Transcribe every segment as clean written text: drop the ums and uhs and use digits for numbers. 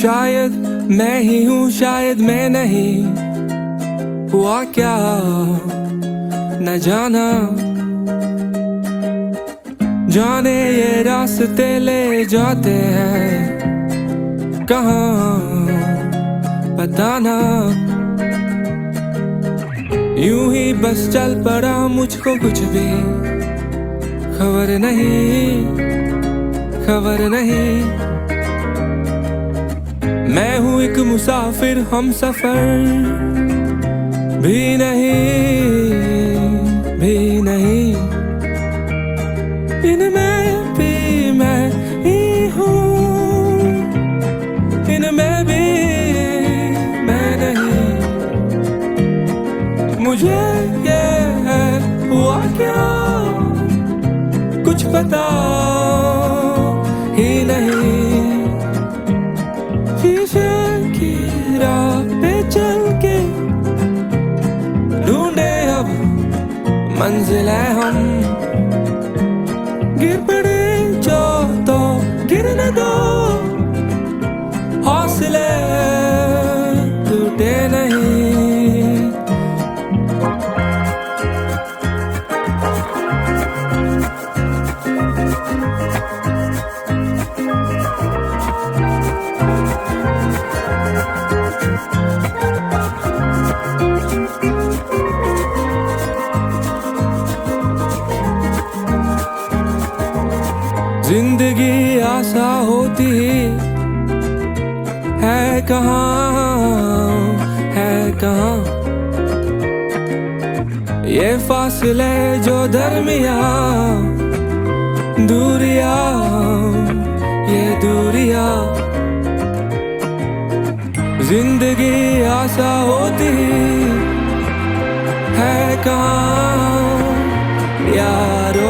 शायद मैं ही हूँ, शायद मैं नहीं। हुआ क्या न जाना, जाने ये रास्ते ले जाते हैं कहाँ पता ना। यूं ही बस चल पड़ा, मुझको कुछ भी खबर नहीं, खबर नहीं। मैं हूँ एक मुसाफिर, हम सफर भी नहीं, भी नहीं। इनमें भी मैं ही हूँ, इनमें भी मैं नहीं। मुझे ये है हुआ क्या कुछ पता ही नहीं। शीशे की राह पे चल के ढूंढे अब मंजिल है हम। गिर पड़े जो तो गिरने दो, हौसले टूटे नहीं। जिंदगी आसा होती है कहाँ, है कहाँ। ये फासले जो दरमिया, दूरिया, ये दूरिया। जिंदगी आसा होती है कहाँ यारो।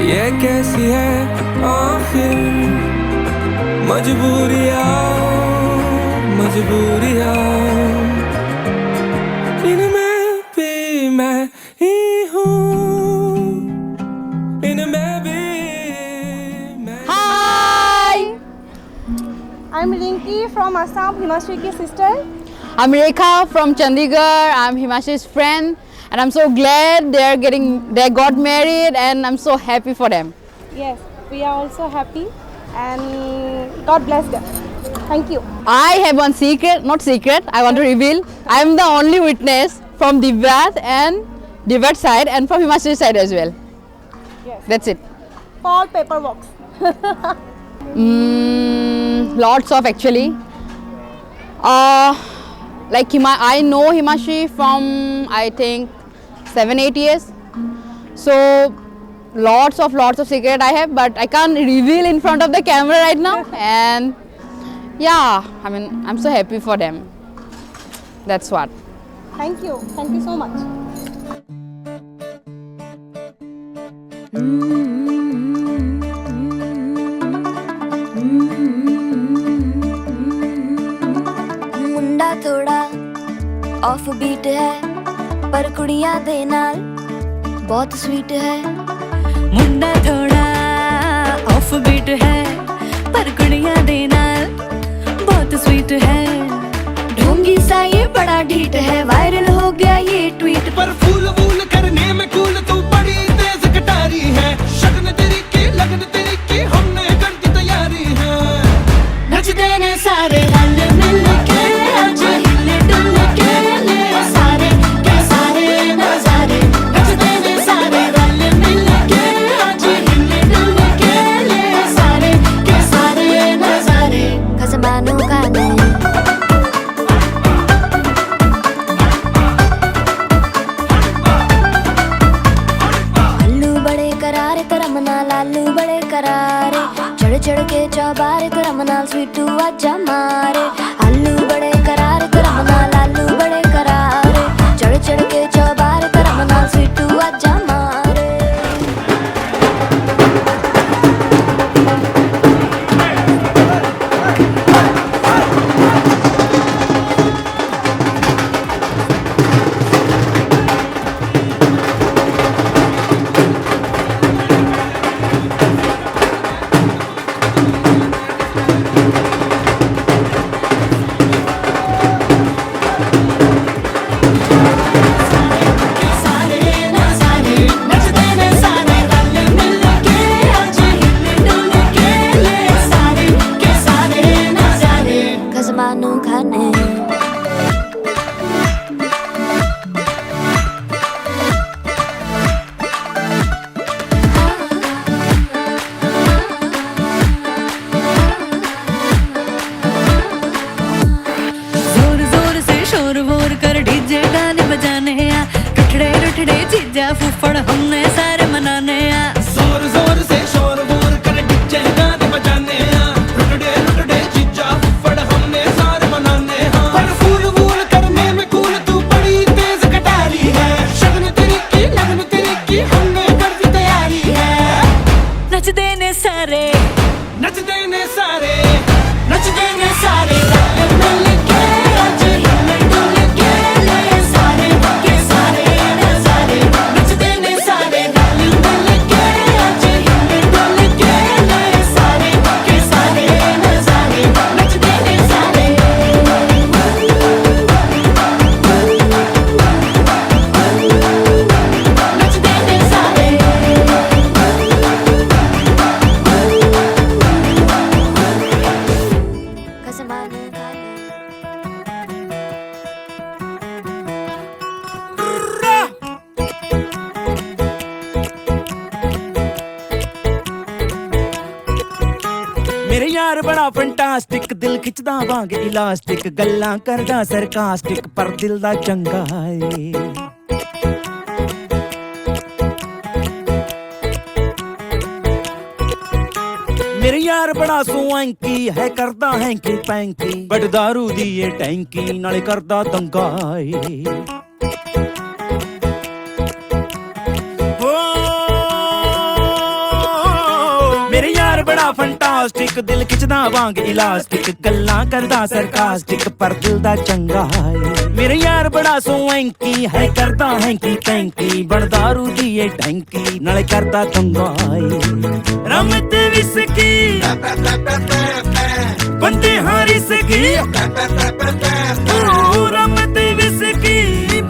ये कैसी है आखिर मजबूरियाँ, मजबूरियाँ। इनमें भी मैं ही हूँ, इनमें भी मैं। Hi, I'm Rinki from Assam, Himashri ki sister. I'm Rekha from Chandigarh. I'm Himashi's friend, and I'm so glad they got married, and I'm so happy for them. Yes, we are also happy and God bless them. Thank you. I have one secret, not secret, I want to reveal. I'm the only witness from Divya's and Divya's side and from Himashi's side as well. Yes. That's it. For paperwork. Lots of actually. Like I know Himashi from I think 7-8 years. So lots of secret I have, but I can't reveal in front of the camera right now. And yeah, I mean I'm so happy for them. That's what. Thank you so much. मुंडा थोड़ा off beat है पर कुड़ियां दे नाल बहुत sweet है। मुंडा थोड़ा off beat है पर कुड़ियां दे नाल बहुत स्वीट है। ढोंगी सा ये बड़ा ढीठ है, वायरल हो गया ये ट्वीट पर फूल वूल करने में कूल तू बड़ी तेज कटारी है। शगन तेरी की लगन तेरी की हमने कर दी तैयारी है। नचते ने सारे रल मिल के आज हिले डुल के ले सारे के सारे नजारे। नचते ने सारे रल मिल के आज हिले डुल के ले सारे के सारे नजारे। खसमानों का नहीं लालू बड़े करारे, चढ़ चढ़ के चौबारे करम नाल स्वीटू आजा मारे। आलू बड़े करारे करम नाल लालू बड़े करारे, चढ़ चढ़ के चौबारे करम नाल स्वीटू आजा मारे। शोर वोर कर डीजे गाने बजाने आ, रुठड़े रुठड़े जीजा फुफड़ हमने सारे मनाने आ। जोर जोर से शोर वोर कर डीजे गाने बजाने हैं, रुटड़े रुटड़े जीजा फुफड़ हमने सारे मनाने हैं। पर फूल वूल करने में कूल तू बड़ी तेज कटारी है, शगन तेरी की लगन तेरी की हमने कर दी तैयारी है। नच देने सारे नच देने सारे नच देने सारे रल मिल के आज हिल डुल के ले सारे के सारे नजारे। नच देने सारे रल मिल के आज हिल डुल के ले सारे के सारे नजारे। नच देने सारे नच देने सारे मेरे यार बड़ा फंटास्टिक, दिल खिचदा वांग इलास्टिक, गल्लां करदा सरकास्टिक पर दिल दा चंगा है। मेरे यार बड़ा स्वांकी है, करदा हैंकी पैंकी, बट दारू दी ये टैंकी नाले करदा दंगा है। मेरे यार बड़ा फंटास्टिक, दिल खिचदा वांग इलास्टिक, गल्लां करदा सरकास्टिक पर दिल दा चंगा है। मेरे यार बड़ा स्वांकी है, करदा हैंकी पैंकी, बड़ दारू दी ये टैंकी नाले करदा दंगा है। रम ते विस्की बंदे हारी सकी, रम ते विस्की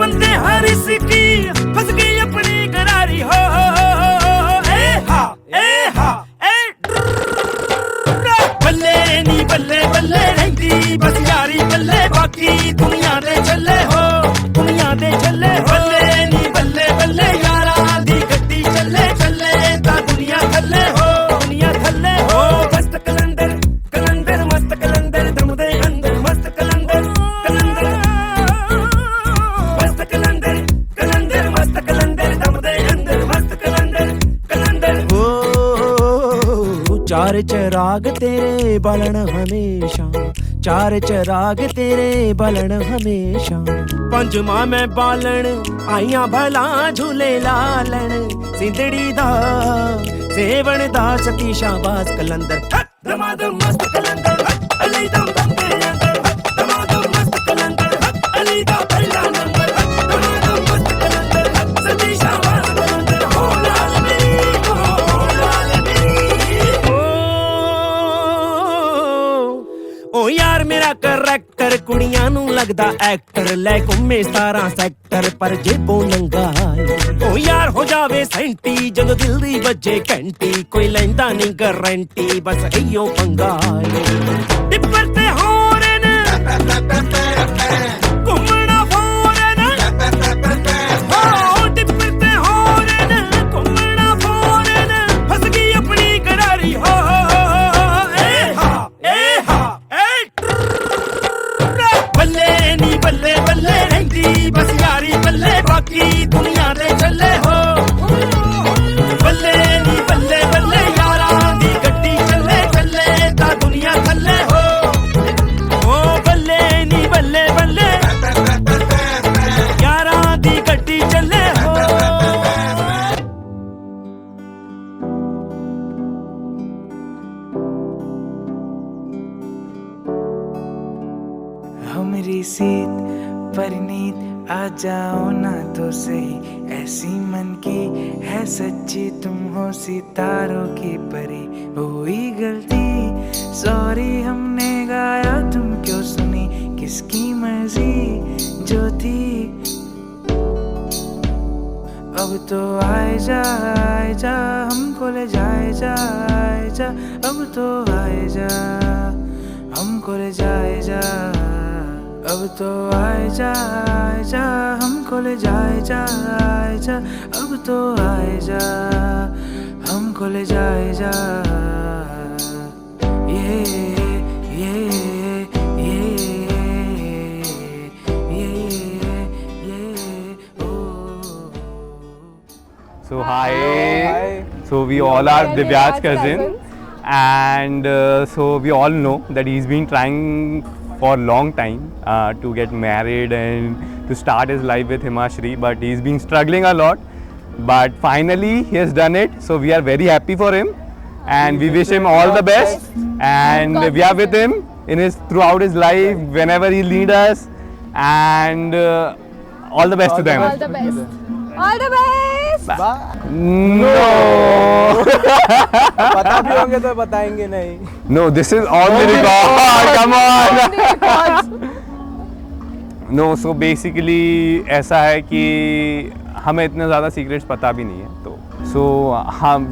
बंदे हारी सकी, फंस गई अपनी करारी हो। बल्ले नी बल्ले बल्ले रहंदी बस यारी बल्ले, बाकी दुनिया दे चले हो, दुनिया दे चले हो। बल्ले नी बल्ले बल्ले यारा दी गड्डी चले चले ता दुनिया थल्ले हो, दुनिया थल्ले हो। मस्त कलंदर कलंदर मस्त कलंदर दम दे अंदर, मस्त कलंदर कलंदर मस्त कलंदर कलंदर मस्त कलंदर दम दे अंदर, मस्त कलंदर कलंदर। चार चराग तेरे बालन हमेशा, चार चराग तेरे बालन हमेशा, पंजमा में बालन आइया भला झूले लालन, सिंदड़ी दा सेवन दा सती शाबाश कलंदर। दमादम मस्त कलंदर अली दम दम दे अंदर, दमादम मस्त कलंदर अली दा पहला नंबर, दमादम मस्त कलंदर सती शाबाश कलंदर। हो लाल मेरी हो लाल मेरी ओ यार मेरा करैक्टर कुड़ियां नू लगदा एक्टर, ले घुमे 17 सैक्टर पर जेबों नंगा है। ओ यार हो जावे सेंटी जदों दिल दी बजे घंटी, कोई लैंदा नहीं गारंटी बस इयो पंगा है। टिप्पर ते होरन घुमना फोरन, ओ टिप्पर ते होरन घुमना फोरन, फंस गई अपनी करारी हो। बल्ले नी बल्ले बल्ले रहंदी बस यारी बल्ले, बाकी दुनिया दे चले हो। बल्ले नी बल्ले बल्ले यारा दी गड्डी चले चले ता दुनिया थल्ले हो। ओ बल्ले नी बल्ले बल्ले यारा दी गड्डी चले हो। मेरी सीट पर नींद आ जाओ ना तो सही, ऐसी मन की है सच्ची तुम हो सितारों की परी। हुई गलती सॉरी हमने गाया तुम क्यों सुनी, किसकी मर्जी जो थी। अब तो आए जा हमको ले जाए जा, अब तो आए जा हमको ले जाए जा, अब तो आए जा हमको ले जाए जा, अब तो आए जा हमको ले जाए जा। ये Hi. So we all are Divyaj's cousin, and so we all know that he's been trying for a long time to get married and to start his life with Himashri, but he's been struggling a lot. But finally, he has done it. So we are very happy for him, and we wish him all the best. And we are with him in his throughout his life, whenever he lead us, and all the best to them. All the best. All the best. No. पता भी होंगे तो बताएंगे नहीं. No, this is on the record. Come on. No, so basically ऐसा है कि हमें इतने ज़्यादा secrets पता भी नहीं है तो. So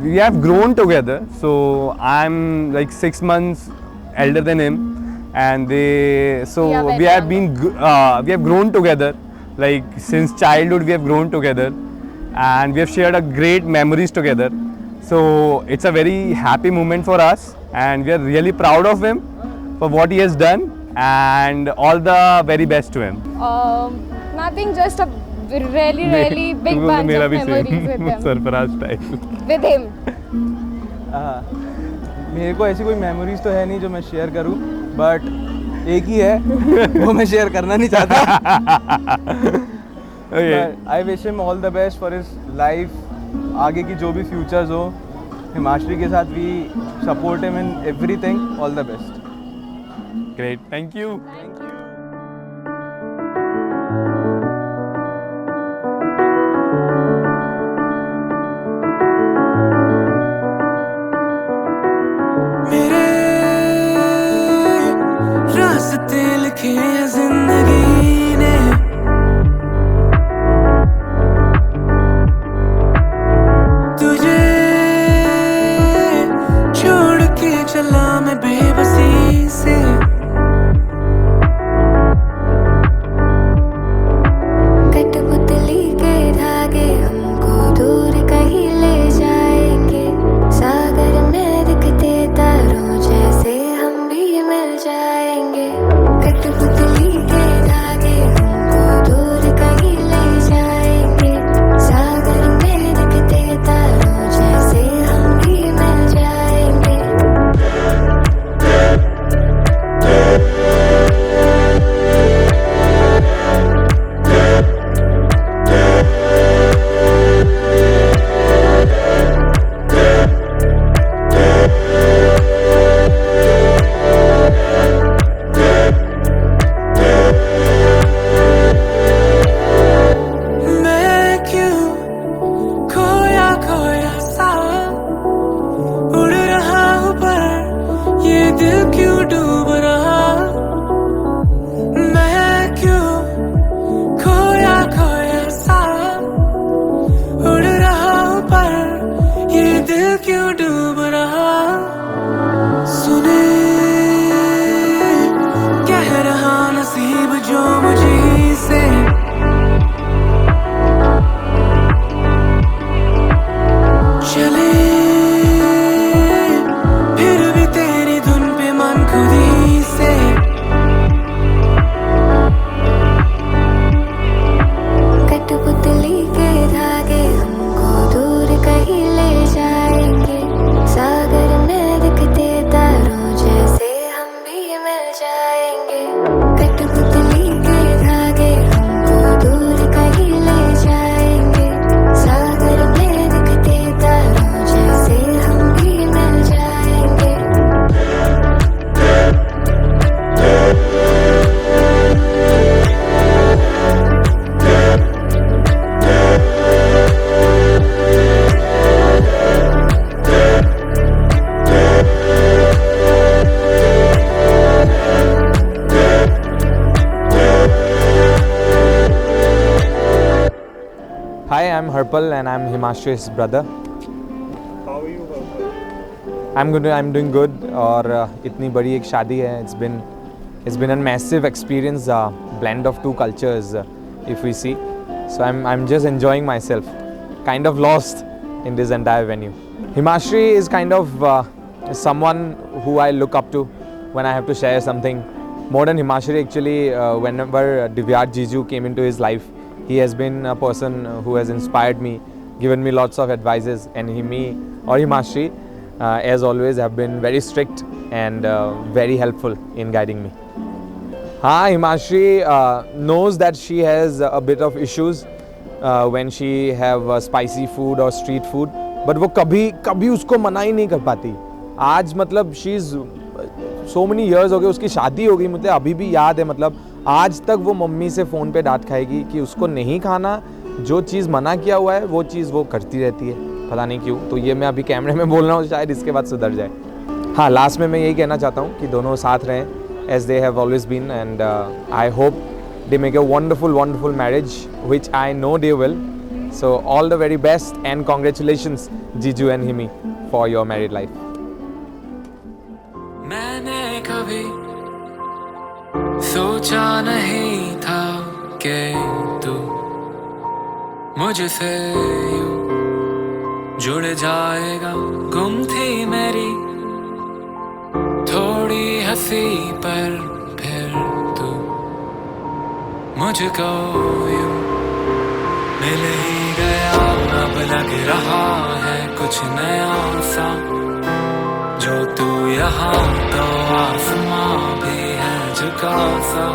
we have grown together. So I'm like 6 months elder than him, and we have grown together. Like since childhood we have grown together, and we have shared a great memories together. So it's a very happy moment for us, and we are really proud of him for what he has done, and all the very best to him. Nothing, just a really big bunch of memories with him. Sarfaraz style. With him. मेरे को ऐसी कोई memories तो है नहीं जो मैं share करूं, बट एक ही है वो मैं शेयर करना नहीं चाहता. I wish him all the best for his life. आगे की जो भी फ्यूचर्स हो, हिमाश्री के साथ भी support him in everything. All the best. Great, thank you. मेरे रास्ते लिखे हैं जिंदगी ने, तुझे छोड़ के चला मैं बेबसी से. कठपुतली के धागे हमको दूर कहीं ले जाएंगे. सागर में दिखते तारों जैसे हम भी मिल जाएंगे. कठपुतली के धागे हमको दूर कहीं ले जाएंगे. सागर में दिखते तारों जैसे हम भी मिल जाएंगे. मैं क्यों खोया खोया सा उड़ रहा हूँ, पर ये दिल क्यों डूब रहा. मैं क्यों खोया खोया सा उड़ रहा हूँ, पर ये दिल क्यों डूब रहा. सुने कह रहा नसीब जो मुझे से. चले फिर भी तेरी धुन पे मन खुद ही से. कठपुतली के धागे हमको दूर कहीं ले जाएंगे. सागर में दिखते तारों जैसे हम भी मिल जाएंगे. कठपुतली के धागे हमको दूर कहीं ले जाएंगे. सागर में दिखते तारों जैसे हम भी मिल जाएंगे. Hi, I'm Harpal and I'm Himashri's brother. How are you, Harpal? I'm doing good. और इतनी बड़ी एक शादी है. It's been a massive experience, blend of two cultures, if we see. So I'm just enjoying myself. Kind of lost in this entire venue. Himashri is kind of someone who I look up to when I have to share something. More than Himashri, actually, whenever Divyaj Jiju came into his life, he has been a person who has inspired me given me lots of advices, and me or Himashi, as always, have been very strict and very helpful in guiding me. Himashi knows that she has a bit of issues when she have spicy food or street food, but वो कभी उसको मना ही नहीं कर पाती. आज मतलब she is so many years हो गए, उसकी शादी हो गई, मुझे अभी भी याद है, मतलब आज तक वो मम्मी से फ़ोन पे डांट खाएगी कि उसको नहीं खाना, जो चीज़ मना किया हुआ है वो चीज़ वो करती रहती है, पता नहीं क्यों. तो ये मैं अभी कैमरे में बोल रहा हूँ, शायद इसके बाद सुधर जाए. हाँ, लास्ट में मैं यही कहना चाहता हूँ कि दोनों साथ रहें as they have always been, and I hope they make a wonderful marriage, which I know they will. So all the very best and congratulations Jiju and Himi for your married life. मैंने कभी सोचा नहीं था कि तू मुझसे यूं जुड़ जाएगा. गुम थी मेरी थोड़ी हंसी पर फिर तू मुझको यूं मिल ही गया. अब लग रहा है कुछ नया सा, जो तू यहाँ तो आसमां भी है झुका सा.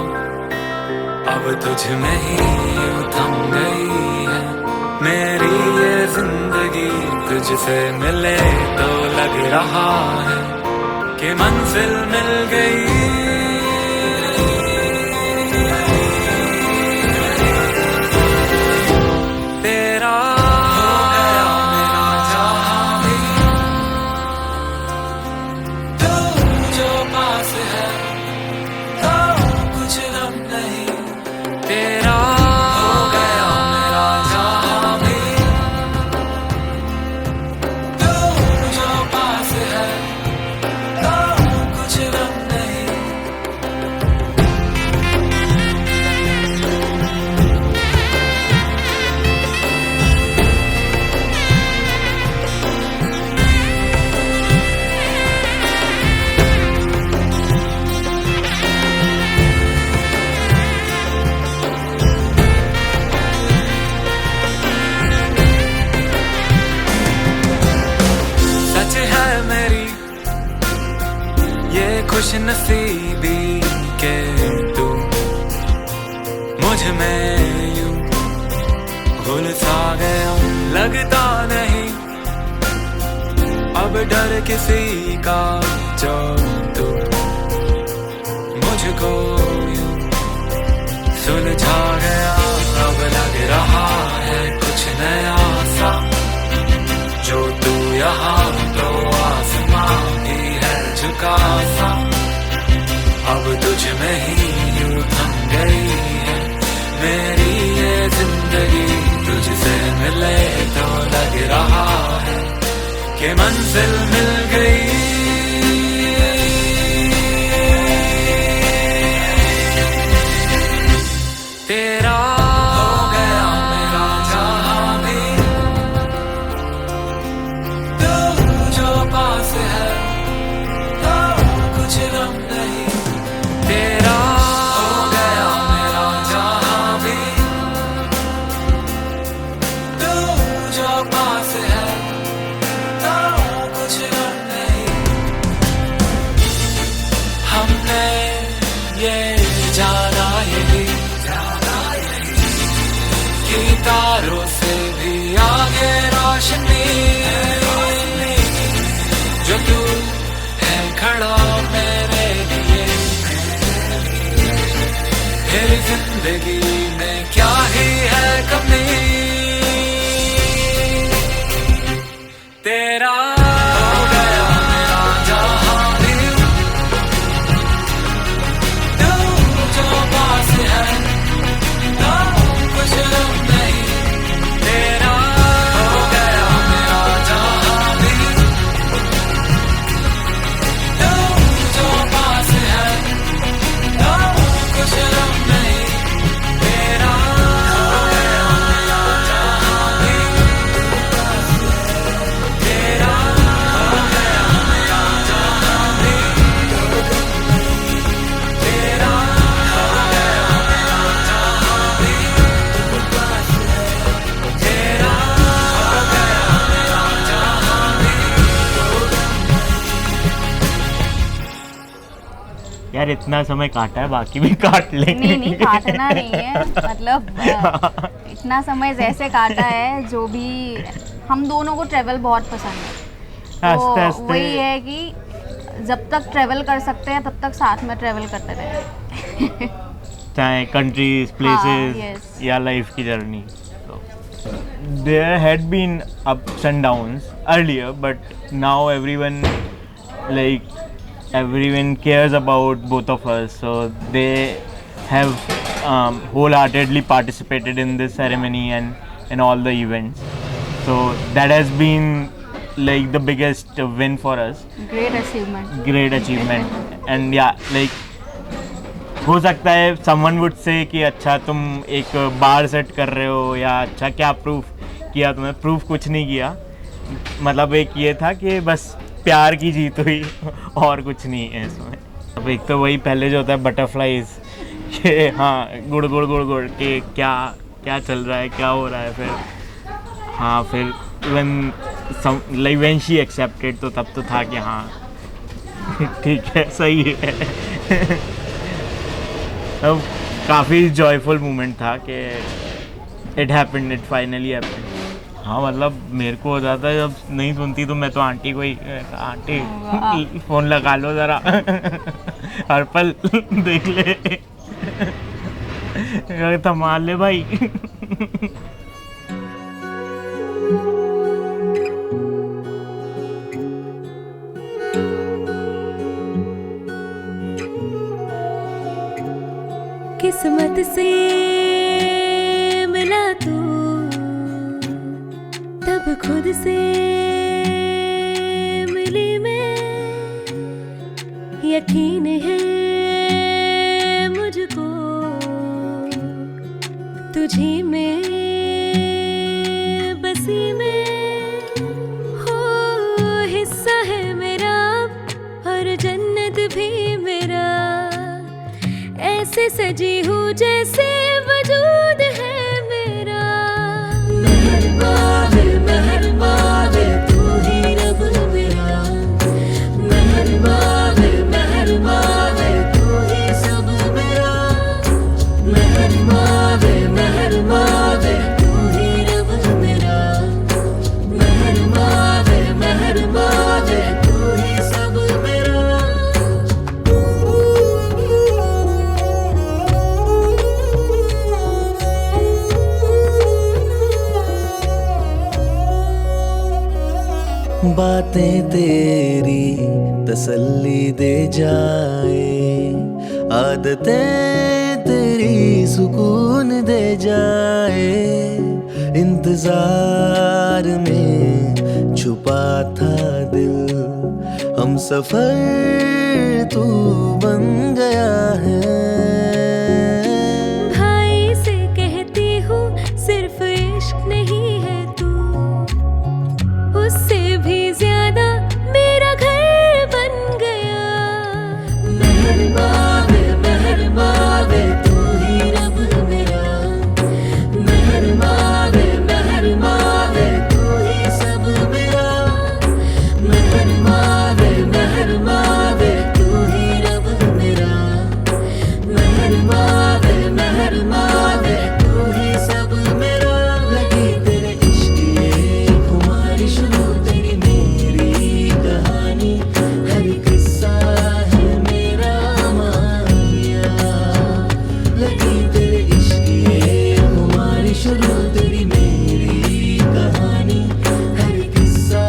अब तुझ में ही यूं थम गई है मेरी ये जिंदगी. तुझसे मिले तो लग रहा है कि मंजिल मिल गई. तेरा हो गया मेरा जहां भी, तू जो पास है तो कुछ गम नहीं. तेरा हो गया मेरा जहां भी, तू जो पास है तो कुछ गम नहीं. सच है मेरी ये खुश नसीबी के तू मुझ में यूं घुल सा गया. लगता नहीं अब डर किसी का, जो तू मुझको यूं सुलझा गया. अब लग रहा है कुछ नया सा, जो तू यहाँ तो आसमां भी है झुका सा. अब तुझ में ही यूं थम गई है मेरी ये जिंदगी. तुझसे मिले तो लग रहा है कि मंजिल मिल गई. तेरा हो गया मेरा जहां भी, तू जो पास है तो कुछ गम नहीं. तेरा हो गया मेरा जहां भी, तू जो पास है तो कुछ गम नहीं. हमने ये जाना यही कि तारों से भी आगे रोशनी, जो तू है खड़ा मेरे लिए. मेरी जिंदगी में क्या ही है कमी. तेरा हो गया मेरा जहां भी, तू जो पास है तो कुछ गम नहीं. तेरा हो गया मेरा जहां भी, तू जो पास है तो कुछ गम नहीं. यार इतना समय काटा है, बाकी भी काट लेंगे। नहीं काटना नहीं है, मतलब इतना समय जैसे काटा है, जो भी हम दोनों को ट्रैवल बहुत पसंद है, तो वही है कि जब तक ट्रैवल कर सकते हैं तब तक साथ में ट्रैवल करते रहे। चाहे कंट्रीज, प्लेसेस या लाइफ की journey. There had been ups and downs earlier, but now everyone cares about both of us, so they have wholeheartedly participated in this ceremony and in all the events. So that has been like the biggest win for us. Great achievement. And yeah, like हो सकता है someone would say कि अच्छा तुम एक बार set कर रहे हो, या अच्छा क्या प्रूफ किया तुमने। प्रूफ कुछ नहीं किया, मतलब एक ये था कि बस प्यार की जीत हुई और कुछ नहीं है इसमें। अब एक तो वही पहले जो होता है बटरफ्लाइज कि हाँ गुड़ गुड़ गुड़ गुड़ के क्या क्या चल रहा है, क्या हो रहा है, फिर हाँ फिर when she accepted तो तब तो था कि हाँ ठीक है, सही है। अब काफ़ी जॉयफुल मोमेंट था कि it happened, it finally happened. हाँ मतलब मेरे को हो जाता है जब नहीं सुनती तो मैं तो आंटी को ही, आंटी फ़ोन लगा लो ज़रा, हर पल देख ले, संभाल ले भाई। किस्मत से मिला तू, तब खुद से मिली मैं। यकीन है मुझको तुझी में बसी मैं, हो हिस्सा है मेरा और जन्नत भी मेरा। ऐसे सजी हूँ जैसे वजूद है मेरा। मेहरबा वे तू ही रब मेरा। मेहरबा वे तू ही सब मेरा। मेहरबा वे तू ही रब मेरा। मेहरबा वे तू ही सब मेरा। बातें तेरी तसल्ली दे जाए, आदतें तेरी सुकून दे जाए। इंतजार में छुपा था दिल, हम सफर तू बन गया है। भाई से कहती हूँ सिर्फ इश्क नहीं है तू, उससे भी ज्यादा मेरा घर बन गया। मेहरबा वे तू ही रब मेरा। मेहरबा वे तू ही सब मेरा। मेहरबा वे तू ही रब मेरा। मेहरबा वे तू ही सब मेरा। लगी तेरे इश्क ये खुमारी शुरू, तेरी मेरी कहानी हर किस्सा है मेरा माहिया। लगी तेरे इश्क ये खुमारी शुरू, तेरी मेरी कहानी हर किस्सा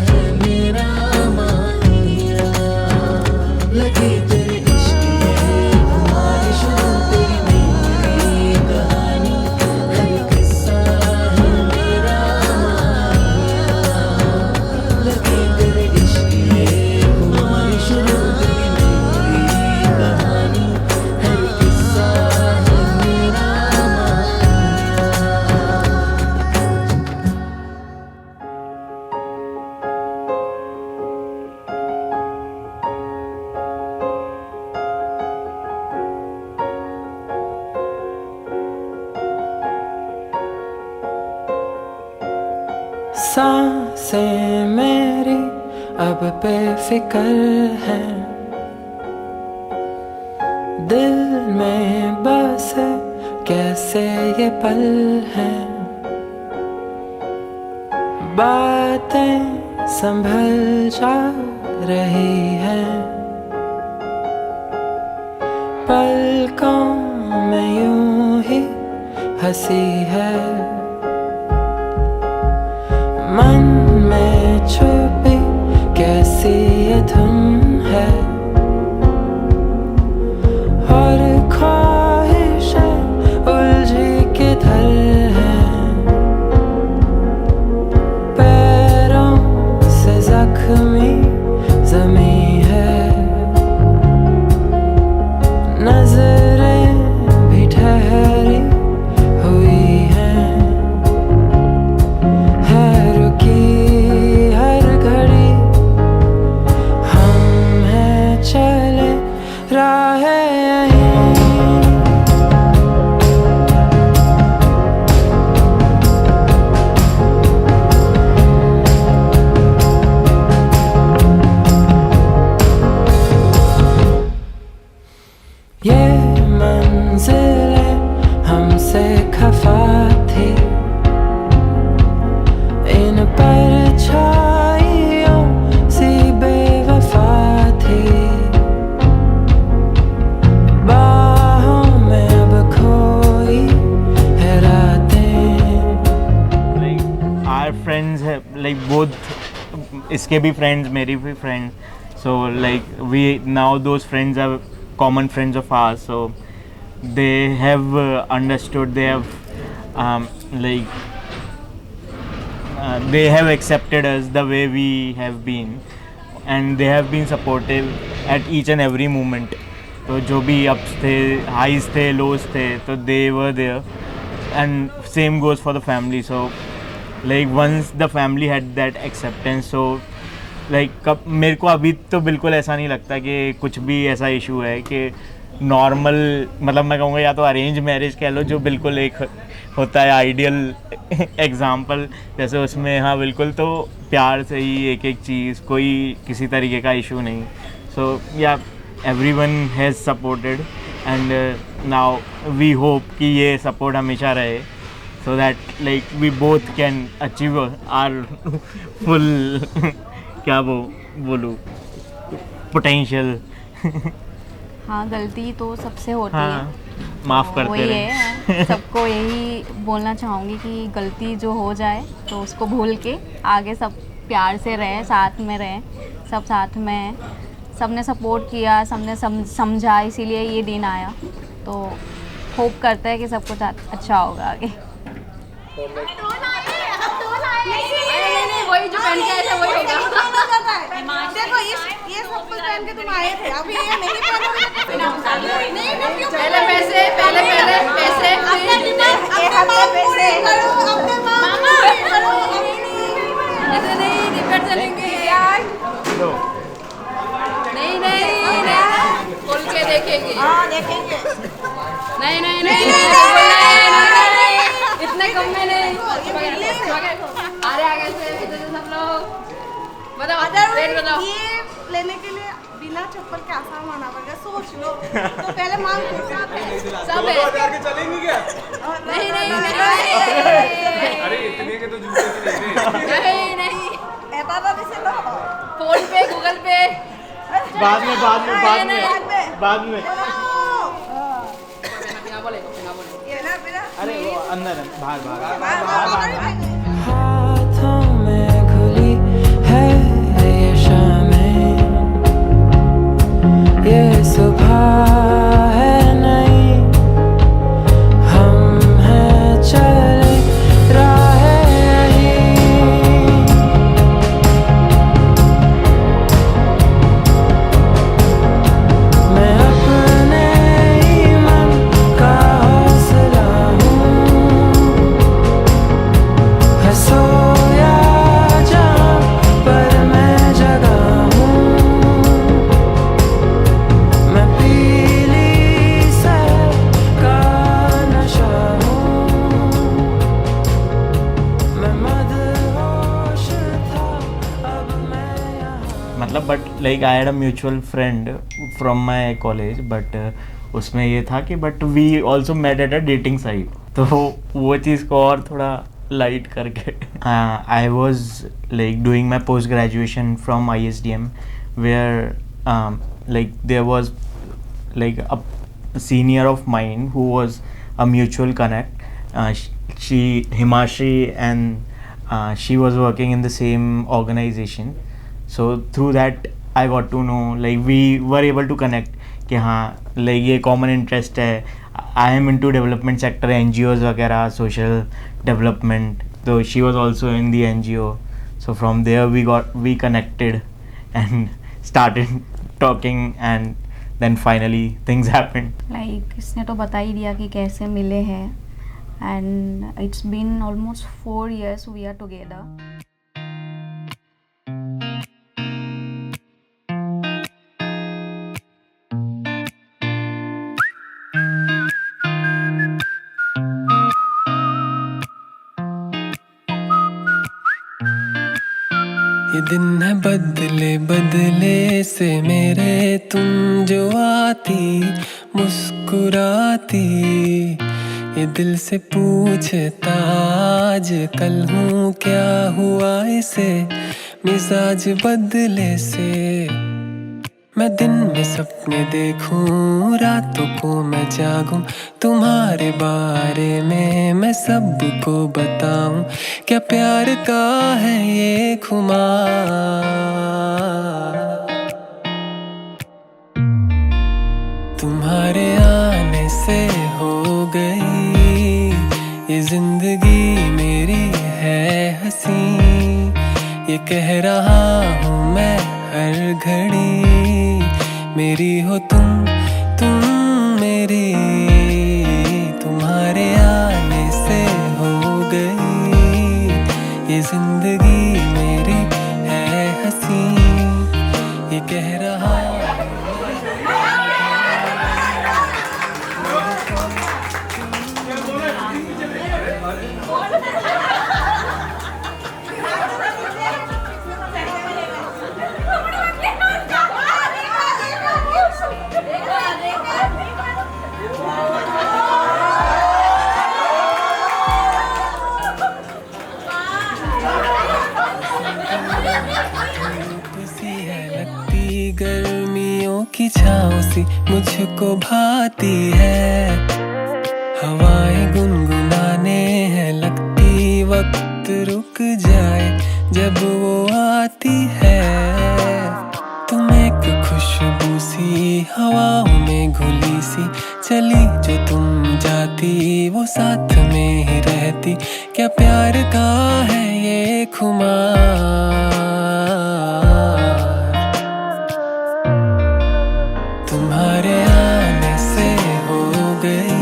है मेरा माहिया। लगी तेरे इश्क ये खुमारी शुरू, तेरी मेरी कहानी हर किस्सा है मेरा माहिया। लगी तेरे इश्क ये खुमारी शुरू, तेरी मेरी कहानी हर किस्सा है मेरा सांसें मेरी अब बेफिक्र हैं, दिल में बसे कैसे ये पल हैं, बातें संभल जा रही हैं, पलकों में यूं ही हंसी है, मन में छुपी कैसी ये धुन है, और ख्वाहिशें उलझी किधर हैं, पैरों से जख्मी ज़मीं है, नजरें भी ठहरी हुई हैं, है रुकी हर घड़ी, हम हैं चले राहें यहीं। ये मंजिलें हमसे खफा थी, इन परछाइयों सी बेवफा थी, बाहों में अब खोई है रातें। आवर फ्रेंड्स है लाइक बोथ, इसके भी फ्रेंड्स मेरी भी friends, so like we now those friends are common friends of ours, so they have understood, they have they have accepted us the way we have been, and they have been supportive at each and every moment. तो जो भी ups थे, highs थे, lows थे, तो they were there, and same goes for the family. So like once the family had that acceptance, so कब मेरे को अभी तो बिल्कुल ऐसा नहीं लगता कि कुछ भी ऐसा इशू है कि नॉर्मल, मतलब मैं कहूँगा या तो अरेंज मैरिज कह लो, जो बिल्कुल एक होता है आइडियल एग्जाम्पल, जैसे उसमें हाँ बिल्कुल तो प्यार से ही एक एक चीज़, कोई किसी तरीके का इशू नहीं. So yeah everyone has supported and now we hope कि ये सपोर्ट हमेशा रहे, so that like we both can achieve our full क्या वो बोलूँ पोटेंशियल. हाँ, गलती तो सबसे होती है, माफ़ करते वही रहे. है. सबको यही बोलना चाहूँगी कि गलती जो हो जाए तो उसको भूल के आगे सब प्यार से रहें, साथ में रहें, सब साथ में हैं. सबने सपोर्ट किया, सबने समझा, इसीलिए ये दिन आया. तो होप करते हैं कि सब कुछ अच्छा होगा आगे. वही जो पहन के आए थे वही होगा. देखो ये सब कुछ पहन के तुम आए थे, अभी ये नहीं पहनोगे. पहले पैसे ऐसे नहीं रिपेयर चलेंगे यार. नहीं खोल के देखेंगे. हाँ देखेंगे. नहीं इतने कम में नहीं. आगे से सब लोग बताओ रेट बताओ. ये लेने के लिए बिना चप्पल के आसान माना पड़ेगा, सोच लो. तो पहले मांग सब है. चलेंगे क्या? नहीं अरे इतने के तो जूते नहीं ऐसा भी से लो. फोन पे गूगल पे बाद में ये ना बिना. अरे वो अंदर बाहर हाथों में घुली है ये शामें, ये सुबह है नई, हम हैं चले राहें यहीं. मैं अपने ही मन का हौसला हूँ, है सोया जहाँ पर मैं जगा हूँ, मैं पीली सैर का नशा हूँ, मैं मदहोश था अब मैं यहाँ. मतलब but like I had a mutual friend from my college, but उसमें ये था कि but we also met at a dating site, तो वो चीज़ को और थोड़ा लाइट करके I was like doing my post graduation from ISDM where like there was like a senior of mine who was a mutual connect. Himashi, and she was working in the same organization. So through that I got to know, like we were able to connect कि हाँ like ये common interest है. I am into development sector, NGOs वगैरह, social development. So she was also in the NGO. So from there we connected and started talking, and then finally things happened. Like इसने तो बता ही दिया कि कैसे मिले हैं, and it's been almost 4 years we are together. ये दिन है बदले बदले से मेरे, तुम जो आती मुस्कुराती, ये दिल से पूछता आज कल हूँ क्या हुआ इसे, मिजाज बदले से। मैं दिन में सपने देखूं, रातों को मैं जागूं, तुम्हारे बारे में मैं सबको बताऊं, क्या प्यार का है ये खुमार। तुम्हारे आने से हो गई ये जिंदगी मेरी है हंसी, ये कह रहा हूँ मैं हर घड़ी, मेरी हो तुम मेरी। तुम्हारे आने से हो गई ये जिंदगी मेरी है हंसी, ये कह रहा गर्मियों की छाँव सी मुझको भाती है, हवाएं गुनगुनाने हैं लगती, वक्त रुक जाए जब वो आती है। तुम एक खुशबू सी हवाओं में घुली सी, चली जो तुम जाती वो साथ में ही रहती, क्या प्यार का है ये खुमार। तुम्हारे आने से हो गई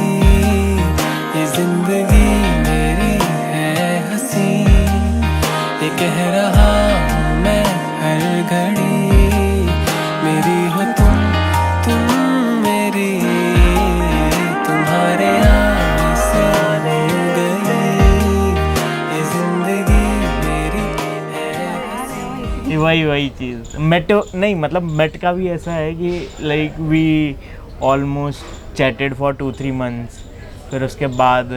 ये जिंदगी मेरी है हंसी, ये कह रहा हूँ मैं हर घड़ी, मेरी हो तुम मेरी। तुम्हारे आने से हो गई ये जिंदगी मेरी है हंसी। वही चीज़ मेट नहीं, मतलब मेट का भी ऐसा है कि like we almost chatted for 2-3 months, फिर उसके बाद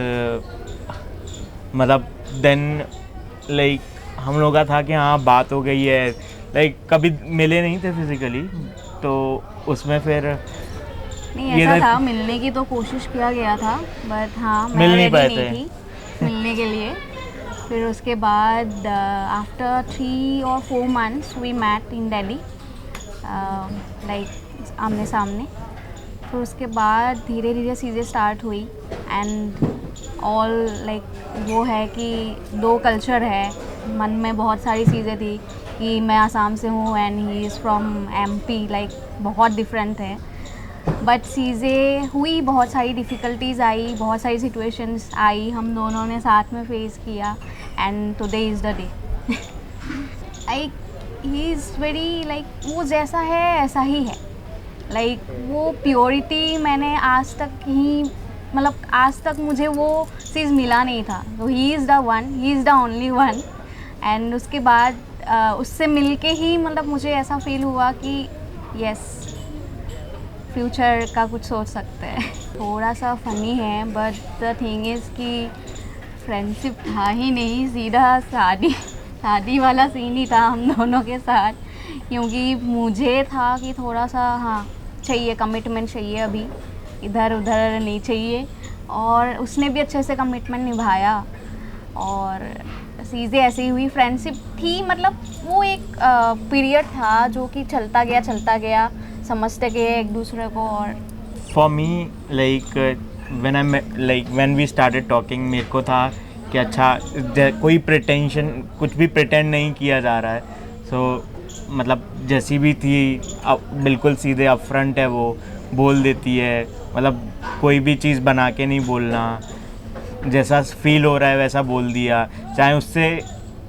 मतलब देन लाइक हम लोग का था कि हाँ बात हो गई है, लाइक कभी मिले नहीं थे फिजिकली, तो उसमें फिर नहीं ऐसा था, मिलने की तो कोशिश किया गया था, बट हाँ मैं मिल नहीं पाए रेडी नहीं थी मिलने के लिए। फिर उसके बाद after 3 or 4 months we met in Delhi, like आमने सामने। फिर उसके बाद धीरे धीरे चीज़ें स्टार्ट हुई, एंड ऑल लाइक वो है कि 2 कल्चर है, मन में बहुत सारी चीज़ें थी कि मैं आसाम से हूँ and he is from MP, like बहुत डिफरेंट है। बट चीज़ें हुई, बहुत सारी डिफ़िकल्टीज़ आई, बहुत सारी सिचुएशंस आई, हम दोनों ने साथ में फेस किया, and today is the day. He is very like वो जैसा है ऐसा ही है, लाइक वो प्योरिटी मैंने आज तक ही, मतलब आज तक मुझे वो चीज़ मिला नहीं था। तो he is the one, he is the only one. And उसके बाद उससे मिलके ही मतलब मुझे ऐसा फील हुआ कि यस फ्यूचर का कुछ सोच सकते हैं। थोड़ा सा फनी है बट द थिंग इज़ कि फ्रेंडशिप था ही नहीं, सीधा शादी वाला सीन ही था हम दोनों के साथ, क्योंकि मुझे था कि थोड़ा सा हाँ चाहिए, कमिटमेंट चाहिए, अभी इधर उधर नहीं चाहिए, और उसने भी अच्छे से कमिटमेंट निभाया और चीज़ें ऐसी हुई। फ्रेंडशिप थी, मतलब वो एक पीरियड था जो कि चलता गया, समझते गए एक दूसरे को। और for me like when we started talking, मेरे को था कि अच्छा कोई प्रिटेंशन, कुछ भी प्रिटेंड नहीं किया जा रहा है। सो मतलब जैसी भी थी बिल्कुल सीधे अपफ्रंट है, वो बोल देती है, मतलब कोई भी चीज़ बना के नहीं बोलना, जैसा फील हो रहा है वैसा बोल दिया, चाहे उससे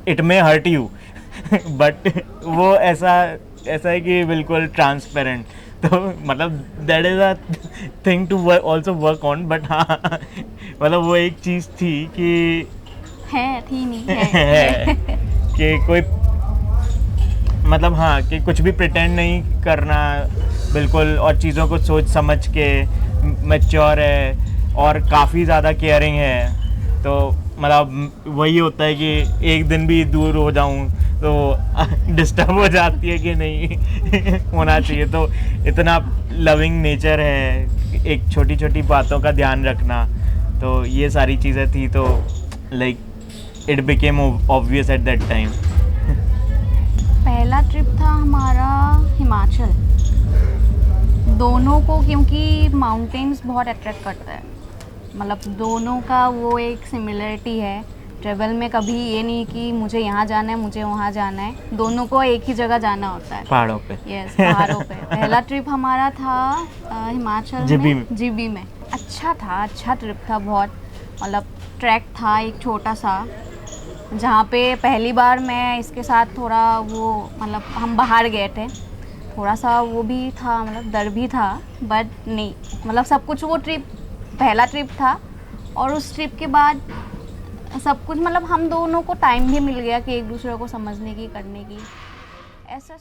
it may hurt you but वो ऐसा है कि बिल्कुल ट्रांसपेरेंट। तो मतलब that is a thing to also work on. But हाँ मतलब वो एक चीज़ थी कि थी नहीं है कि कोई मतलब हाँ कि कुछ भी प्रिटेंड नहीं करना बिल्कुल, और चीज़ों को सोच समझ के, मैच्योर है और काफ़ी ज़्यादा केयरिंग है। तो मतलब वही होता है कि एक दिन भी दूर हो जाऊं तो डिस्टर्ब हो जाती है कि नहीं होना चाहिए। तो इतना लविंग नेचर है, एक छोटी छोटी बातों का ध्यान रखना, तो ये सारी चीज़ें थी। तो like it became obvious at that time. पहला ट्रिप था हमारा हिमाचल, दोनों को, क्योंकि माउंटेन्स बहुत अट्रैक्ट करता है, मतलब दोनों का वो एक सिमिलरिटी है। ट्रेवल में कभी ये नहीं कि मुझे यहाँ जाना है, मुझे वहाँ जाना है, दोनों को एक ही जगह जाना होता है, पहाड़ों पे। यस, पहाड़ों पे। पहला ट्रिप हमारा था हिमाचल में, जीबी में। अच्छा ट्रिप था बहुत, मतलब ट्रैक था एक छोटा सा, जहाँ पे पहली बार मैं इसके साथ थोड़ा वो, मतलब हम बाहर गए थे, थोड़ा सा वो भी था, मतलब डर भी था, बट नहीं, मतलब सब कुछ, वो ट्रिप पहला ट्रिप था। और उस ट्रिप के बाद सब कुछ, मतलब हम दोनों को टाइम भी मिल गया कि एक दूसरे को समझने की, करने की, ऐसा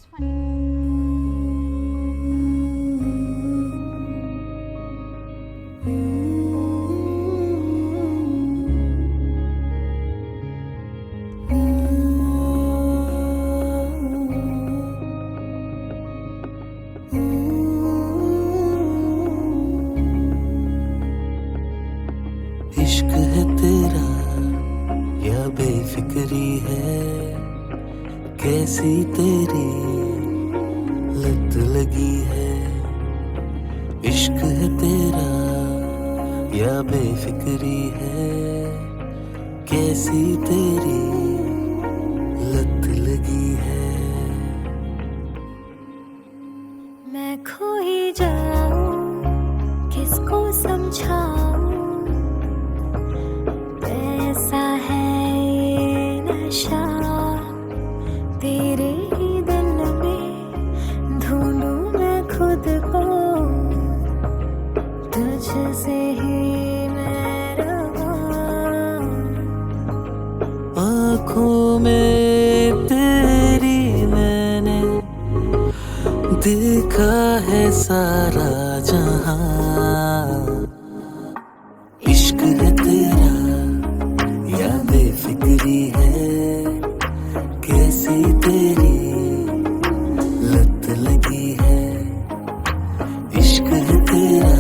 इश्क है तेरा या बेफिक्री है, कैसी तेरी लत लगी है। इश्क है तेरा या बेफिक्री है, कैसी तेरी लत लगी है। मैं खो ही जाऊं, किसको समझाऊं, ऐसा है ये नशा, तेरे ही दिल में ढूंढूं मैं खुद को, तुझसे ही मैं रहा। आँखों में तेरी मैंने देखा है सारा जहां। इश्क है तेरा या बेफिक्री है, कैसी तेरी लत लगी है। इश्क है तेरा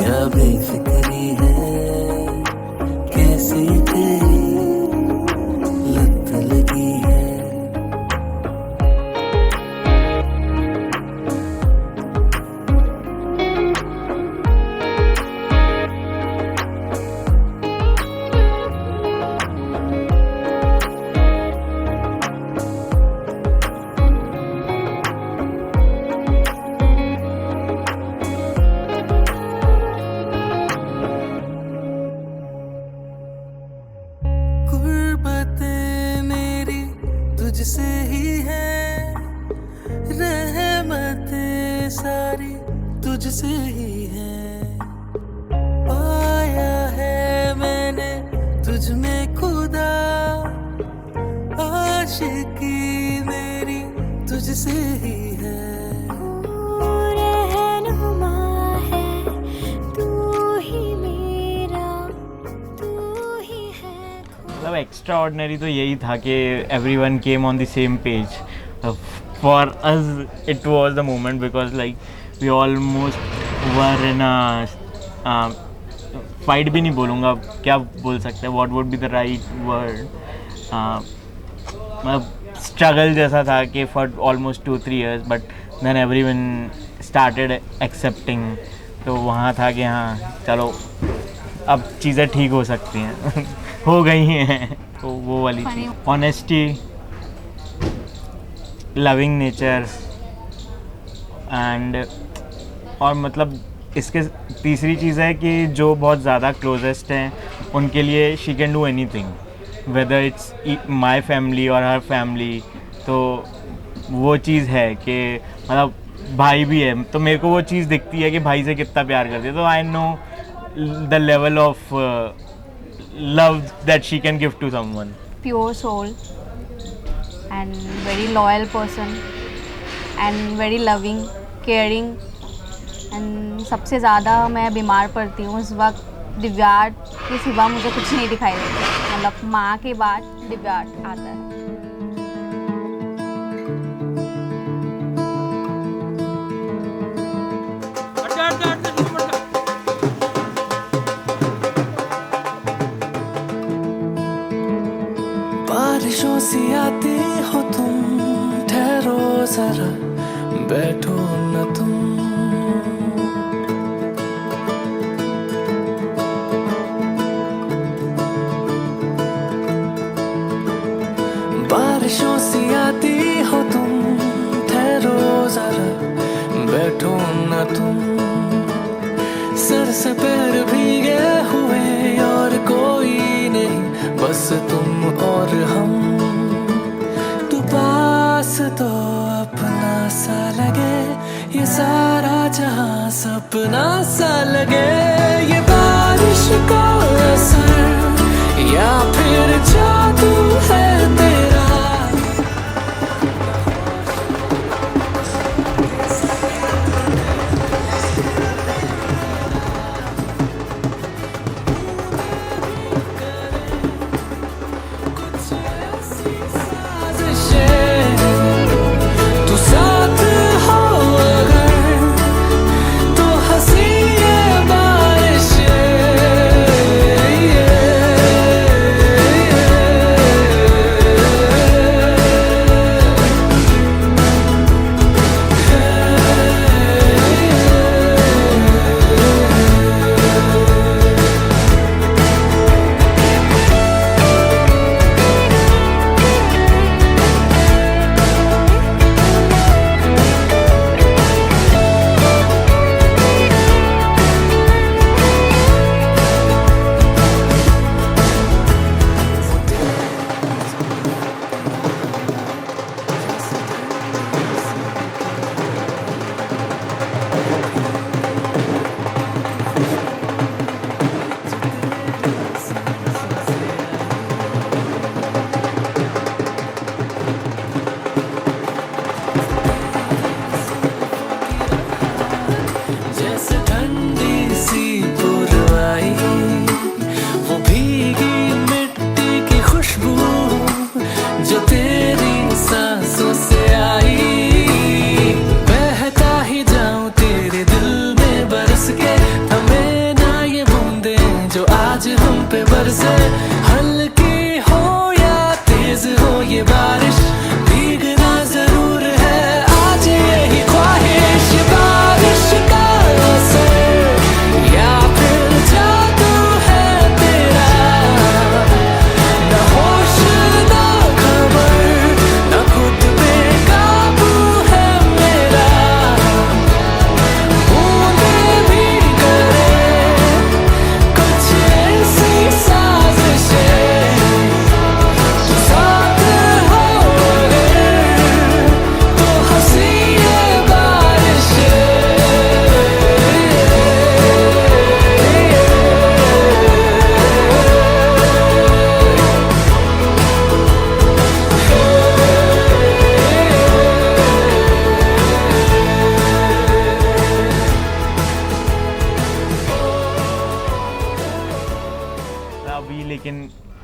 या बेफिक्री है, कैसी तेरी लत लगी है। गुर्बतें मेरी तुझसे ही है, रहमतें सारी तुझसे ही है। पाया है मैंने तुझ में खुदा, आशिकी मेरी तुझसे ही है। रहन मतलब एक्स्ट्रा ऑर्डिनरी तो यही था कि everyone came on the same page. For us it was the moment because like we almost were in a fight भी नहीं बोलूँगा, क्या बोल सकते हैं, what would be the right word, मतलब struggle जैसा था कि for almost 2-3 years but then everyone started accepting. तो वहाँ था कि हाँ चलो अब चीज़ें ठीक हो सकती हैं हो गई हैं. तो वो वाली चीज़, ऑनेस्टी, लविंग नेचर एंड और मतलब इसके तीसरी चीज़ है कि जो बहुत ज़्यादा क्लोजेस्ट हैं उनके लिए she can do anything, whether it's my family और हर फैमिली. तो वो चीज़ है कि मतलब भाई भी है तो मेरे को वो चीज़ दिखती है कि भाई से कितना प्यार करती है. तो I know the level of love that she can give to someone. Pure soul and very loyal person and very loving, caring and सबसे ज़्यादा मैं बीमार पड़ती हूँ उस वक्त दिव्यार्ट के सिवा मुझे कुछ नहीं दिखाई देता. मतलब माँ के बाद दिव्यार्ट आता है. बारिशों सी आती हो तुम, ठहरो जरा बैठो न तुम. बारिशों सी आती हो तुम, ठहरो जरा बैठो न तुम. सर से पैर भीगे हुए और कोई नहीं, बस तुम और हम. तू पास तो अपना सा लगे, ये सारा जहां सपना सा लगे. ये बारिश का असर या फिर जादू है तेरा.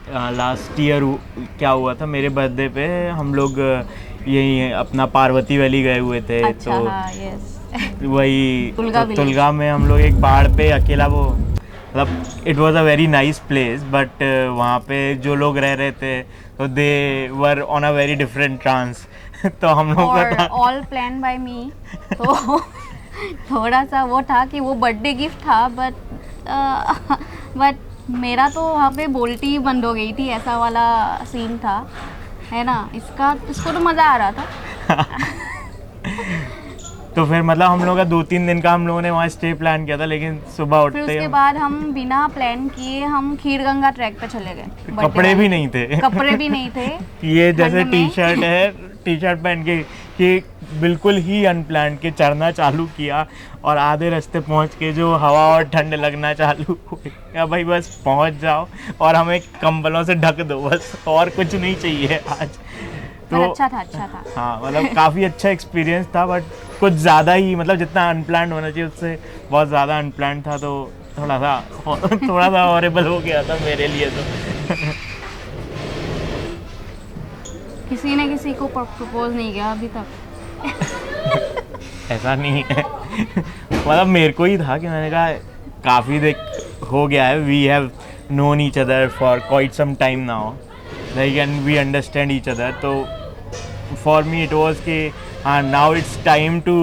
लास्ट ईयर क्या हुआ था, मेरे बर्थडे पे हम लोग यही अपना पार्वती वैली गए हुए थे। अच्छा, तो हाँ, yes. वही तुलगा तुलगा में हम लोग एक पहाड़ पे अकेला, वो मतलब it was a very nice place, but वहाँ पे जो लोग रह रहे थे तो they were on a very different trance. तो हम लोग और ऑल प्लान बाय मी। तो थोड़ा सा वो था कि वो बर्थडे गिफ्ट था, बट मेरा तो वहाँ पे बोलती ही बंद हो गई थी, ऐसा वाला सीन था, है ना। इसको तो मज़ा आ रहा था। तो फिर मतलब हम लोग का 2-3 दिन का हम लोगों ने वहाँ स्टे प्लान किया था, लेकिन सुबह उठते फिर उसके बाद हम बिना प्लान किए हम खीरगंगा ट्रैक पे चले गए। कपड़े भी नहीं थे। कपड़े भी नहीं थे। ये जैसे टी-शर्ट है, टी-शर्ट पहन के कि बिल्कुल ही अनप्लान के चढ़ना चालू किया, और आधे रास्ते पहुंच के जो हवा और ठंड लगना चालू हुई, या भाई बस पहुंच जाओ और हमें कंबलों से ढक दो बस, और कुछ नहीं चाहिए आज। तो अच्छा था। हाँ, मतलब काफ़ी अच्छा एक्सपीरियंस था, बट कुछ ज़्यादा ही, मतलब जितना अनप्लान होना चाहिए उससे बहुत ज़्यादा अनप्लान था, तो थोड़ा सा हॉरेबल हो गया था मेरे लिए तो। किसी ने किसी को प्रपोज नहीं किया अभी तक। ऐसा नहीं है। मतलब मेरे को ही था कि मैंने कहा काफ़ी हो गया है, we have known each other for quite some time now, like and we understand each other. तो फॉर मी इट वाज कि हाँ, now it's time to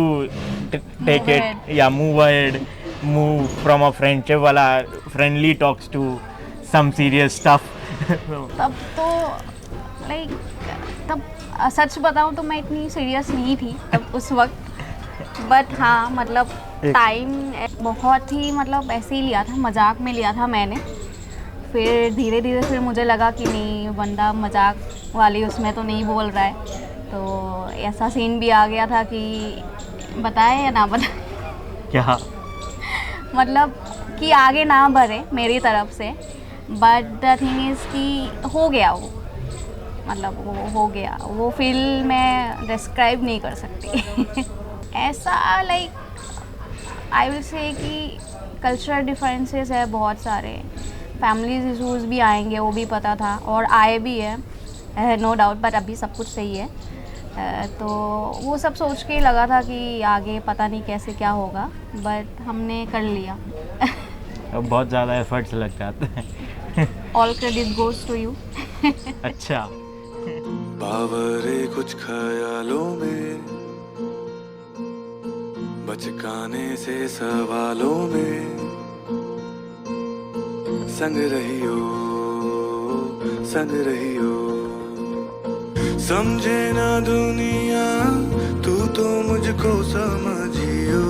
take it या मूव फ्रॉम अ फ्रेंडशिप वाला friendly talks to some serious stuff. तब तो like such बताऊं तो मैं इतनी सीरियस नहीं थी तब उस वक्त, बट हाँ मतलब टाइम बहुत ही मतलब ऐसे ही लिया था, मजाक में लिया था मैंने। फिर धीरे धीरे फिर मुझे लगा कि नहीं, बंदा मजाक वाली उसमें तो नहीं बोल रहा है, तो ऐसा सीन भी आ गया था कि बताए या ना बताए क्या मतलब कि आगे ना बढ़े मेरी तरफ से, बट द थिंग इज़ कि हो गया वो, मतलब वो हो गया, वो फील मैं डिस्क्राइब नहीं कर सकती। ऐसा लाइक आई विल से कि कल्चरल डिफरेंसेस है बहुत सारे, फैमिलीज इशूज़ भी आएंगे वो भी पता था, और आए भी है नो डाउट, बट अभी सब कुछ सही है। तो वो सब सोच के लगा था कि आगे पता नहीं कैसे क्या होगा, बट हमने कर लिया। अब बहुत ज़्यादा एफर्ट्स लग जाते हैं। All credit goes to you. अच्छा। बावरे कुछ ख्यालों में, बचकाने से सवालों में, संग रहियो समझे ना दुनिया, तू तो मुझको समझियो,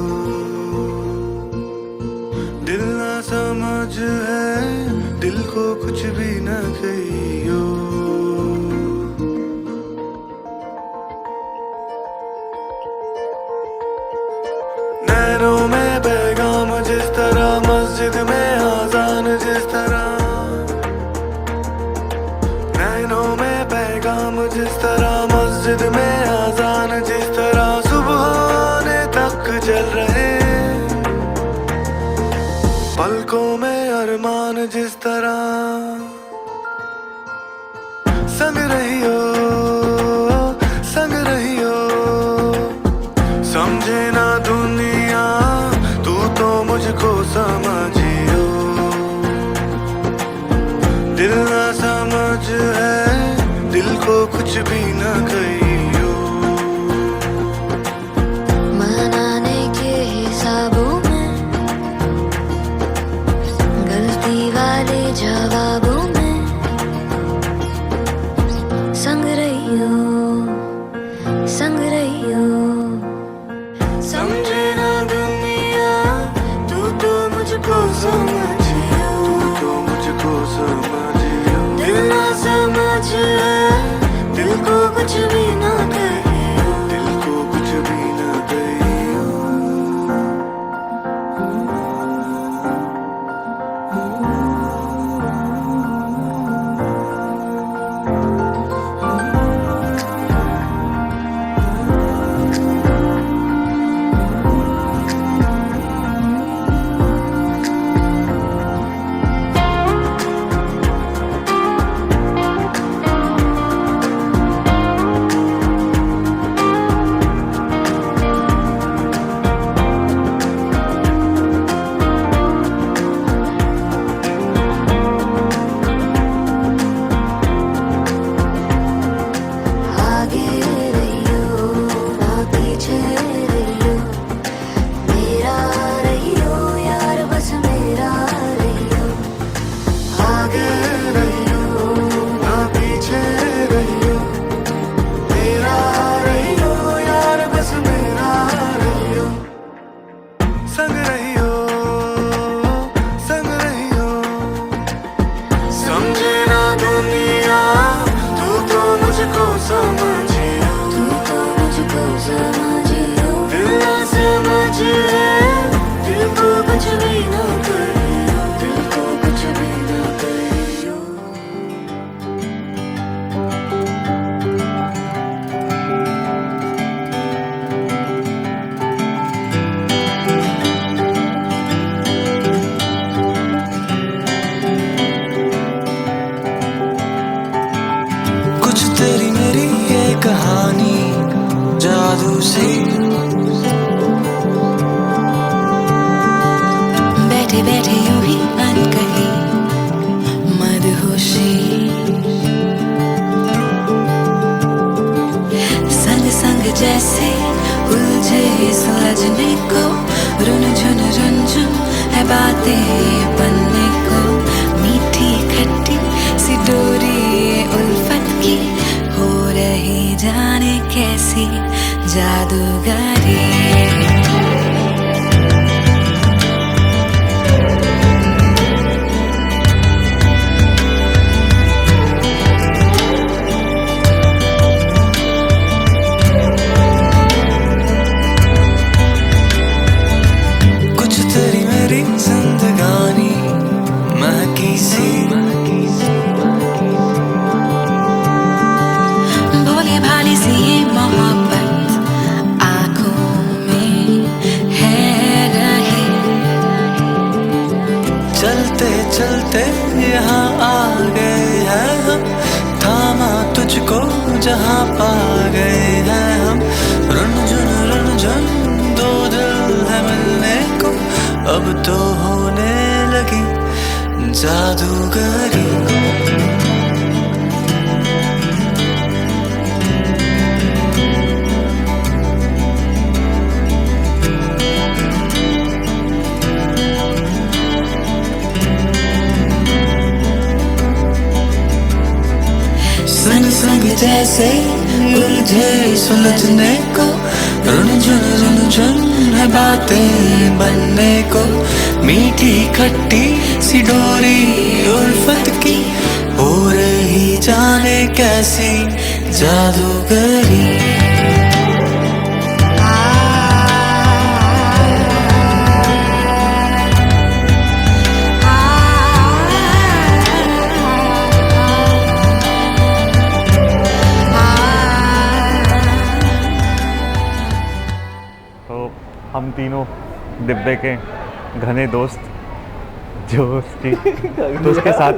दिल ना समझ है, दिल को कुछ भी न कहियो। नैनों में पैगाम जिस तरह, मस्जिद में आजान जिस तरह, नैनों में पैगाम जिस तरह, मस्जिद में आजान जिस तरह, सुबह होने तक जल रहे, पलकों में अरमान जिस तरह, संग रहियो समझे ना दुनिया, तू तो मुझको समझियो, दिल ना समझ है, दिल को कुछ भी न कहियो। मनाने के हिसाबों में, गलती वाले जवाबों में, संग रहियो समझे ना दुनिया, तू तो मुझको समझियो, दिल ना समझ है, दिल को कुछ भी समझियो, तू तो मुझको समझियो, दिल ना समझे, दिल को कुछ भी ना करियो, दिल को कुछ भी ना करियो। कुछ तेरी मेरी ये कहानी जादू सी, बैठे बैठे यूं ही अनकही मदहोशी, संग संग जैसे उलझे सुलझने को, रुनझुन है बातें बनने को, मीठी खट्टी सी डोरी ये उल्फत की, हो रही जाने कैसी जादूगरी। कुछ तेरी मेरी जिंदगानी महकी सी, भोले भाले सी ये मोहब्बत आँखों में है रही, चलते चलते यहाँ आ गए हैं हम, थामा तुझको जहाँ पा गए हैं हम, रुनझुन दो दिल है मिलने को, अब तो होने लगी जादूगरी। संग संग जैसे उलझे सुलझने को, रुनझुन है बातें बनने को, मीठी खट्टी सी डोरी उल्फत की, हो रही जाने कैसी जादूगरी। हम तीनों डिब्बे के घने दोस्त जो उसके साथ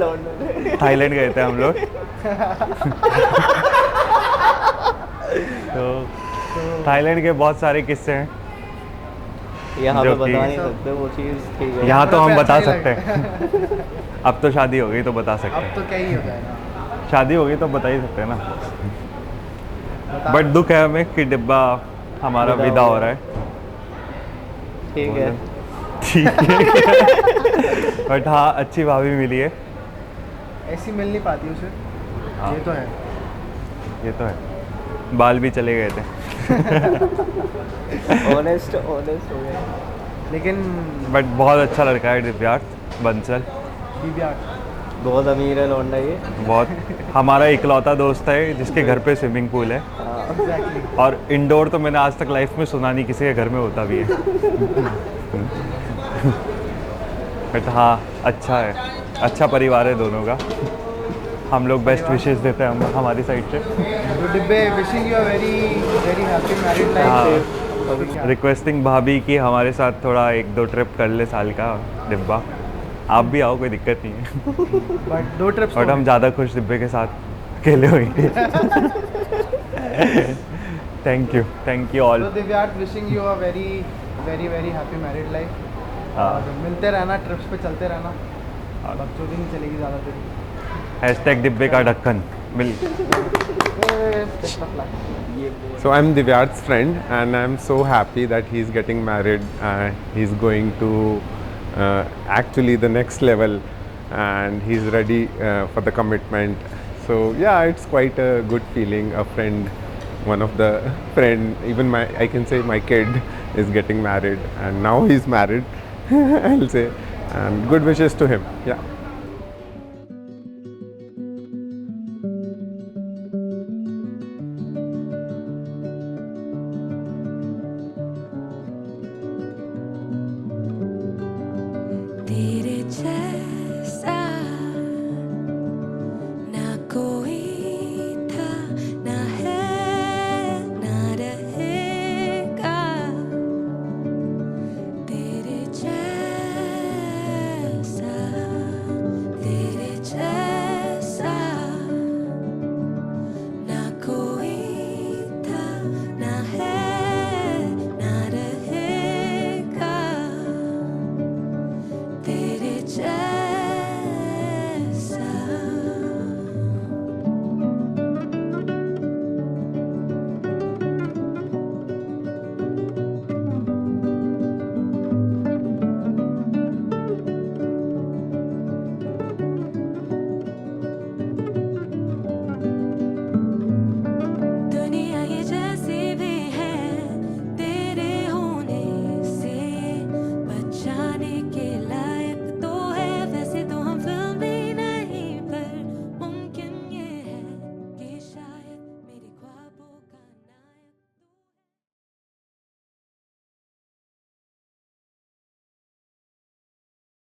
थाईलैंड गए थे हम लोग। तो थाईलैंड के बहुत सारे किस्से हैं यहाँ जो पे कि बता नहीं सकते वो चीज़, ठीक है। यहाँ तो हम बता सकते हैं। अब तो शादी हो गई तो बता सकते हैं। अब तो क्या ही हो जाएगा। शादी हो गई तो बता ही सकते हैं ना। बट दुख है हमें कि डिब्बा हमारा विदा हो रहा है। ठीक है, ठीक है। बट हाँ, अच्छी भाभी मिली है। ऐसी मिल नहीं पाती उसे। हाँ। ये तो है, ये तो है। बाल भी चले गए थे। ऑनेस्ट हो गए। लेकिन बट बहुत अच्छा लड़का है दिव्यार्थ बंसल। बहुत अमीर है लौंडा ये। बहुत, हमारा इकलौता दोस्त है जिसके घर पे स्विमिंग पूल है। और इंडोर तो मैंने आज तक लाइफ में सुना नहीं किसी के घर में होता भी है। बट हाँ, अच्छा है, अच्छा परिवार है दोनों का। हम लोग बेस्ट विशेस देते हैं हम हमारी साइड से। तो डिब्बे wishing you a very very happy married life. Requesting भाभी कि हमारे साथ थोड़ा 1-2 ट्रिप कर ले साल का डिब्बा। आप भी आओ, कोई दिक्कत नहीं है। बट 2 ट्रिप्स बट हम ज़्यादा खुश डिब्बे के साथ अकेले होंगे। Thank you all. तो Divyarth wishing you a very very very happy married life. और मिलते रहना, ट्रिप्स पे चलते रहना, बकचोदी नहीं चलेगी ज़्यादा देर। #डिब्बे का ढक्कन मिल। So I'm Divyarth's friend and I'm so happy that he's getting married. He's going to actually the next level and he's ready for the commitment. So yeah, it's quite a good feeling. A friend, one of the friend, even I can say my kid is getting married and now he's married. I'll say, and good wishes to him. Yeah.